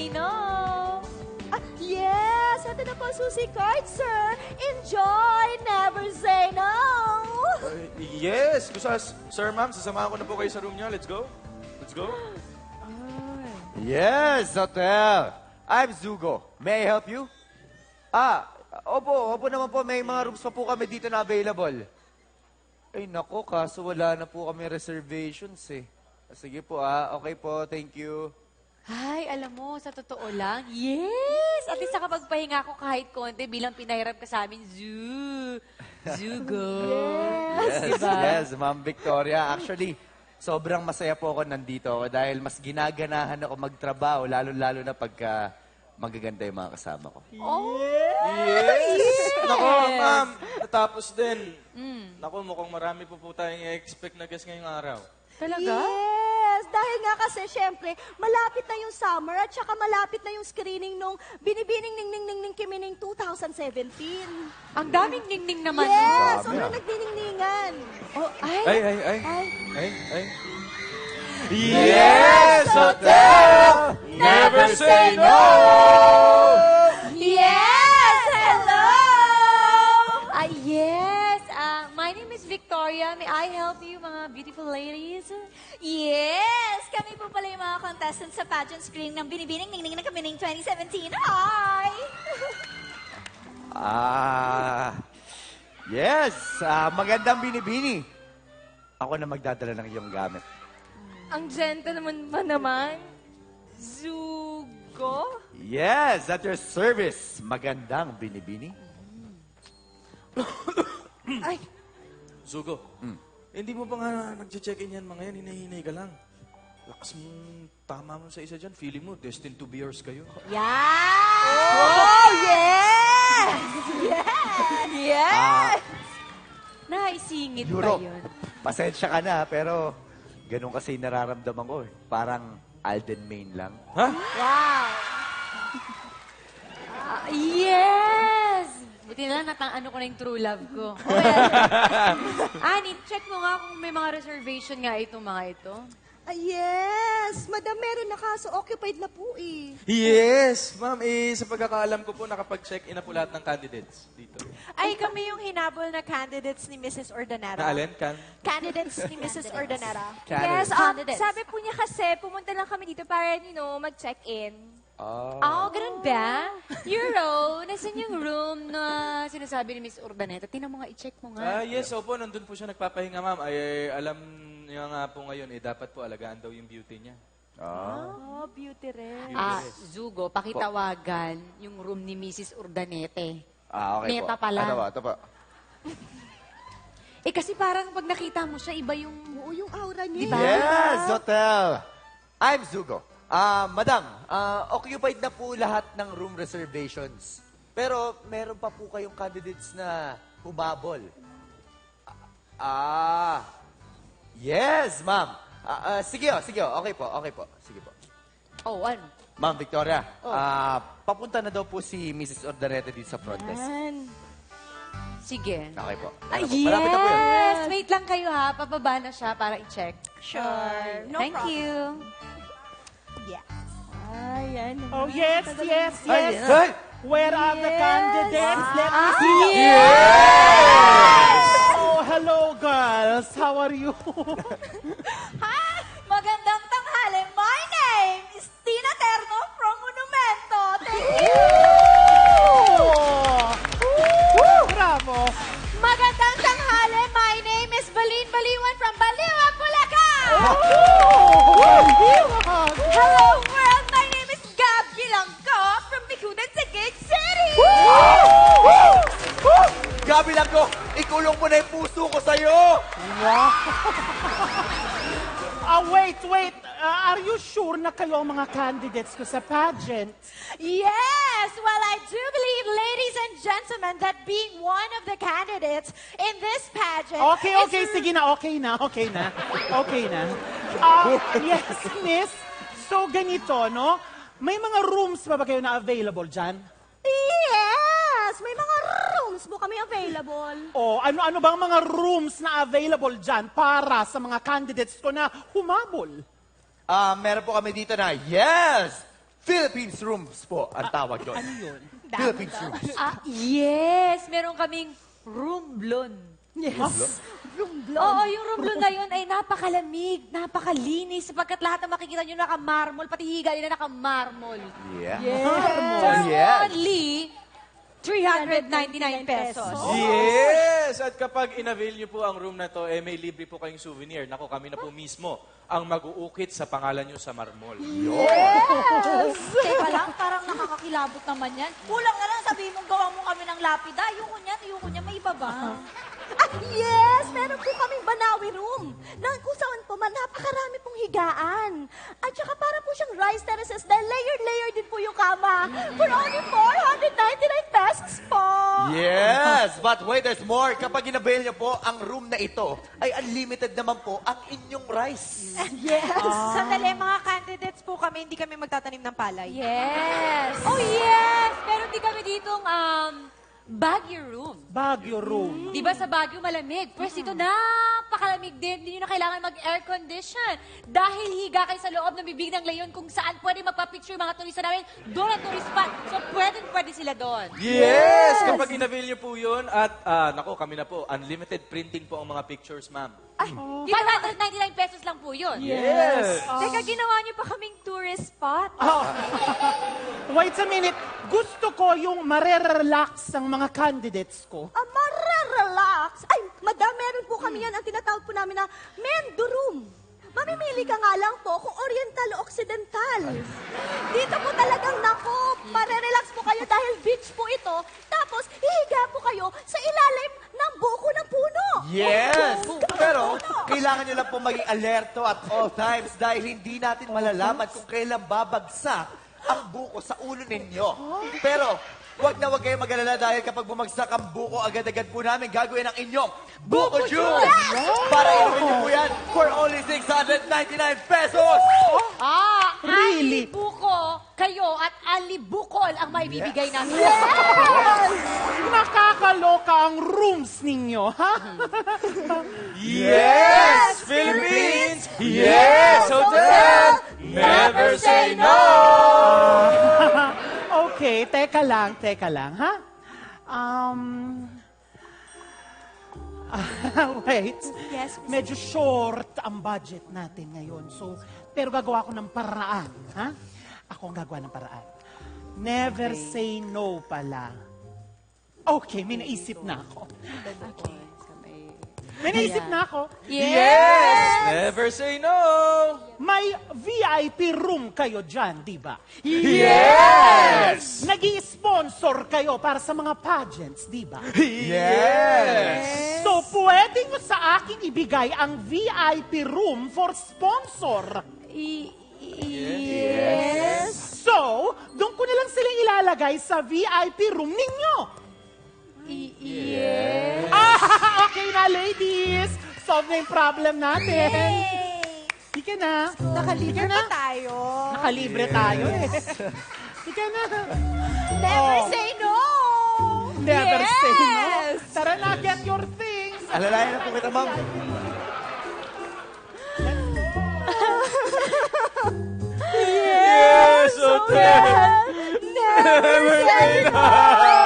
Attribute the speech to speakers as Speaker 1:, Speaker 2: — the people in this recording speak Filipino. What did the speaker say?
Speaker 1: say no.
Speaker 2: Yes! Ito na po ang susi card, sir. Enjoy, never say no.
Speaker 3: Yes! Sir, ma'am, sasamahan ko na po kayo sa room niyo. Let's go. Let's go.
Speaker 4: Yes, hotel. I'm Zugo. May I help you? Opo naman po. May mga rooms pa po kami dito na available. Ay, nako, kaso wala na po kami reservations eh. Sige po okay po, thank you.
Speaker 1: Ay, alam mo, sa totoo lang, yes! At least nakapagpahinga ako kahit konti bilang pinahirap ka sa amin, Zugo.
Speaker 2: Yes!
Speaker 1: Diba?
Speaker 4: Yes, Ma'am Victoria. Actually, sobrang masaya po ako nandito dahil mas ginaganahan ako magtrabaho, lalo-lalo na pagka magaganda yung mga kasama ko.
Speaker 3: Yes! Nako, ma'am. Natapos din. Nako, mukhang marami po tayong i-expect na guest ngayong araw.
Speaker 1: Talaga?
Speaker 2: Yes! Dahil nga kasi, syempre, malapit na yung summer at saka malapit na yung screening nung Binibining Ning Ning Ning Ning Kimining 2017.
Speaker 1: Ang daming ningning naman.
Speaker 2: Yes!
Speaker 4: Grabe,
Speaker 2: Sobrang nagniningningan.
Speaker 1: Oh,
Speaker 3: Ay. Yes, hotel! Never say no!
Speaker 2: Yes! Hello!
Speaker 1: Yes. My name is Victoria. May I help you, mga beautiful ladies?
Speaker 2: Yes! Kami po pala yung mga contestants sa pageant screening ng Binibining Ning Ning Ning Kimining 2017. Hi!
Speaker 4: Yes! Magandang binibini. Ako na magdadala ng iyong gamit.
Speaker 2: Ang gentleman pa naman. Zugo?
Speaker 4: Yes, at your service. Magandang binibini.
Speaker 2: Ay,
Speaker 3: Zugo, hindi mo ba nga nag-check-in yan mga yan? Hinahinay ka lang. Lakas mong tama mo sa isa dyan. Feeling mo, destined to be yours kayo.
Speaker 2: yeah! Oh, yes! Yes! Yes!
Speaker 1: Naisingit ba
Speaker 4: Europe,
Speaker 1: yun?
Speaker 4: pasensya ka na, pero ganun kasi nararamdaman ko eh. Parang Alden Main lang.
Speaker 3: Ha?
Speaker 2: Wow!
Speaker 1: Yes! Buti na lang ano ko na yung true love ko. Ani, check mo nga kung may mga reservation nga itong mga ito.
Speaker 2: Yes! Madam, meron na kaso occupied na po eh.
Speaker 3: Yes! Ma'am, sa pagkakaalam ko po, nakapag-check-in na po lahat ng candidates dito.
Speaker 5: Ay, kami yung hinabol na candidates ni Mrs. Ordanera.
Speaker 3: Na alin?
Speaker 5: Candidates ni Mrs. Ordanera.
Speaker 4: Candidates.
Speaker 5: Yes, sabi po niya kasi, pumunta lang kami dito para, mag-check-in.
Speaker 1: Oh, ganun ba? Euro, nasan yung room na sinasabi ni Miss Urdaneta? Tingnan mo nga, i-check mo nga.
Speaker 3: Yes, opo, nandun po siya nagpapahinga, ma'am. Ay, alam niya nga po ngayon, dapat po alagaan daw yung beauty niya.
Speaker 5: Oh, beauty red.
Speaker 1: Zugo, pakitawagan yung room ni Mrs. Urdanete.
Speaker 4: Okay
Speaker 1: Neta
Speaker 4: po.
Speaker 1: pala.
Speaker 4: Ito po.
Speaker 1: Kasi parang pag nakita mo siya, iba yung...
Speaker 2: Oo, yung aura niya.
Speaker 1: Diba?
Speaker 4: Yes, hotel. I'm Zugo. Madam, occupied na po lahat ng room reservations. Pero meron pa po kayong candidates na humabol. Yes, ma'am. Sige. Okay po. Sige po.
Speaker 1: Oh, ano?
Speaker 4: Ma'am Victoria, papunta na daw po si Mrs. Ordaneta dito sa front desk.
Speaker 1: Sige.
Speaker 4: Okay po.
Speaker 1: Yes!
Speaker 4: Malapit na po yun.
Speaker 1: Wait lang kayo ha. Pababa na siya para i-check.
Speaker 5: Sure. No
Speaker 1: Thank
Speaker 5: problem.
Speaker 1: you.
Speaker 2: Ayan.
Speaker 6: Oh, yes.
Speaker 4: Ay!
Speaker 6: Where are the candidates? Let me see. Oh, hello, girls. How are you?
Speaker 2: Hi! Magandang tanghali. My name is Tina Terno from Monumento. Thank you!
Speaker 6: Bravo.
Speaker 2: Magandang tanghali. My name is Balin Baliwan from Baliwan, Bulacan. Hello, world. My name is Gab Bilanggo from Bicutan, Taguig City.
Speaker 4: Gabi lang ko, ikulong mo na yung puso ko sa'yo!
Speaker 6: Wait. Are you sure na kayo ang mga candidates ko sa pageant?
Speaker 2: Yes! Well, I do believe, ladies and gentlemen, that being one of the candidates in this pageant...
Speaker 6: Okay. Sige na. Okay na. Yes, miss. So, ganito, no? May mga rooms pa ba kayo na available dyan?
Speaker 2: Yes! May mga rooms po kami available.
Speaker 6: Ano bang mga rooms na available dyan para sa mga candidates ko na humabol?
Speaker 4: Meron po kami dito na, yes! Philippines rooms po ang tawag doon.
Speaker 6: Ano yun?
Speaker 4: Philippines rooms.
Speaker 1: Yes! Meron kaming rumblon.
Speaker 2: Yes. Rumblon.
Speaker 1: Oo, yung rumblon na yun ay napakalamig, napakalinis, sapagkat lahat na makikita nyo naka-marmol, pati higa nila naka-marmol.
Speaker 4: Yeah.
Speaker 1: For
Speaker 4: Yes.
Speaker 1: only 399 pesos.
Speaker 3: Yes! At kapag in-avail niyo po ang room na to, may libre po kayong souvenir. Nako, kami na po mismo ang mag-uukit sa pangalan niyo sa marmol.
Speaker 5: Teka lang, parang nakakakilabot naman yan. Kulang na lang sabihin mong gawa mo kami ng lapida. Ayoko niyan, may iba ba?
Speaker 2: At yes, meron po kaming Banawi room na kung saan po napakarami pong higaan. At saka para po siyang rice terraces dahil layered din po yung kama. For only 499 pesos po.
Speaker 4: Yes! But wait, there's more. Kapag inabail niyo po ang room na ito, ay unlimited naman po ang inyong rice.
Speaker 2: Yes.
Speaker 5: Sandali, mga candidates po kami, hindi kami magtatanim ng palay.
Speaker 1: Yes! Oh, yes! Meron din kami ditong Baguio room.
Speaker 6: Baguio room.
Speaker 1: Di ba sa Baguio malamig? Pwes dito napakalamig din. Hindi nyo na kailangan mag-air condition. Dahil higa kayo sa loob ng bibig ng leyon kung saan pwede magpa-picture yung mga turista namin. Doon ang tourist spot. So pwede sila doon.
Speaker 3: Yes! Kapag in-avail niyo po yun, at nako, kami na po, unlimited printing po ang mga pictures, ma'am.
Speaker 1: 599 pesos lang po yun.
Speaker 3: Yes!
Speaker 5: Teka, ginawa niyo pa kaming tourist spot.
Speaker 6: Wait a minute. Gusto ko yung marerelax ang mga candidates ko.
Speaker 2: Marerelax. Ay, madam, meron po kami yan. Ang tinatawag po namin na Mendo Room. Mamimili ka nga lang po kung oriental o occidental. Dito po talagang nako, marerelax po kayo dahil beach po ito. Tapos, hihiga po kayo sa ilalim ng buko ng puno.
Speaker 4: Yes! Pero, kailangan nyo lang po maging alerto at all times dahil hindi natin malalaman kung kailan babagsak ang buko sa ulo ninyo. Pero, huwag kayo mag-alala dahil kapag bumagsak ang buko, agad-agad po namin gagawin ang inyong Buko Juice! Para inumin nyo po yan for only 699 pesos!
Speaker 6: Really?
Speaker 1: Alibuko kayo at alibukol ang may bibigay namin.
Speaker 6: Nakakaloka ang rooms ninyo, ha?
Speaker 3: Yes! Philippines! Yes! Hotel! Never say no!
Speaker 6: Okay, teka lang, ha? Wait.
Speaker 5: Yes, Miss
Speaker 6: Medyo short ang budget natin ngayon. So, pero gagawa ko ng paraan, ha? Ako ang gagawa ng paraan. Never say no pala. Okay, may naisip na ako. May naisip na ako.
Speaker 3: Yes! Never say no!
Speaker 6: May VIP room kayo dyan, di ba?
Speaker 3: Yes!
Speaker 6: Nag-i-sponsor kayo para sa mga pageants, di ba?
Speaker 3: Yes!
Speaker 6: So, pwede nyo sa akin ibigay ang VIP room for sponsor.
Speaker 2: Yes.
Speaker 6: So, doon ko na lang silang ilalagay sa VIP room ninyo.
Speaker 2: Yes.
Speaker 6: Okay na, ladies. Solve na yung problem natin. Sige na.
Speaker 5: Nakalibre
Speaker 6: Sige na.
Speaker 5: pa tayo.
Speaker 6: Nakalibre tayo eh. Sige na.
Speaker 5: Never
Speaker 6: Oh.
Speaker 5: say no!
Speaker 6: Never say no.
Speaker 5: Yes!
Speaker 6: Tara na, get your things.
Speaker 4: Alalayan na po kita, ma'am.
Speaker 3: Yes! Hotel! Never say no!